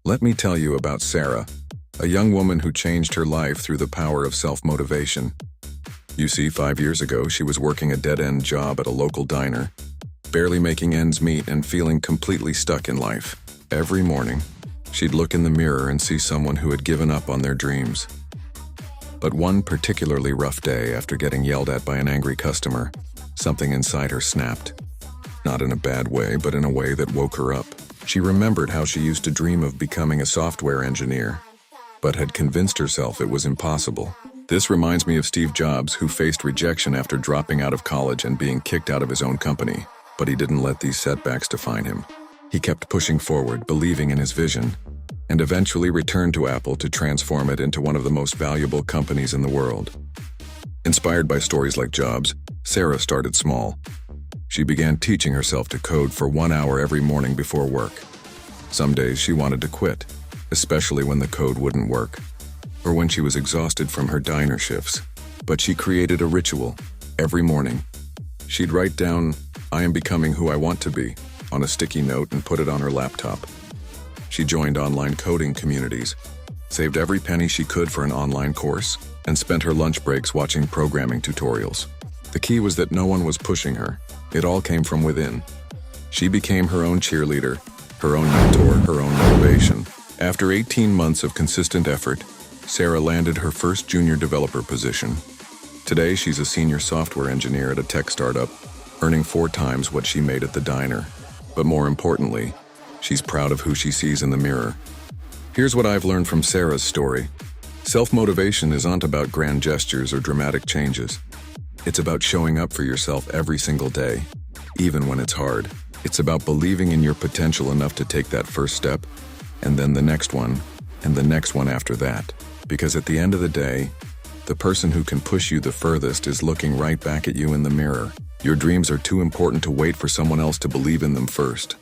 Let me tell you about Sarah, a young woman who changed her life through the power of self-motivation. You see, 5 years ago, she was working a dead-end job at a local diner, barely making ends meet and feeling completely stuck in life. Every morning, she'd look in the mirror and see someone who had given up on their dreams. But one particularly rough day, after getting yelled at by an angry customer, something inside her snapped. Not in a bad way, but in a way that woke her up. She remembered how she used to dream of becoming a software engineer, but had convinced herself it was impossible. This reminds me of Steve Jobs, who faced rejection after dropping out of college and being kicked out of his own company. But he didn't let these setbacks define him. He kept pushing forward, believing in his vision, and eventually returned to Apple to transform it into one of the most valuable companies in the world. Inspired by stories like Jobs, Sarah started small. She began teaching herself to code for 1 hour every morning before work. Some days she wanted to quit, especially when the code wouldn't work, or when she was exhausted from her diner shifts. But she created a ritual. Every morning, she'd write down, "I am becoming who I want to be," on a sticky note and put it on her laptop. She joined online coding communities, saved every penny she could for an online course, and spent her lunch breaks watching programming tutorials. The key was that no one was pushing her. It all came from within. She became her own cheerleader, her own mentor, her own motivation. After 18 months of consistent effort, Sarah landed her first junior developer position. Today, she's a senior software engineer at a tech startup, earning 4 times what she made at the diner. But more importantly, she's proud of who she sees in the mirror. Here's what I've learned from Sarah's story. Self-motivation isn't about grand gestures or dramatic changes. It's about showing up for yourself every single day, even when it's hard. It's about believing in your potential enough to take that first step, and then the next one, and the next one after that. Because at the end of the day, the person who can push you the furthest is looking right back at you in the mirror. Your dreams are too important to wait for someone else to believe in them first.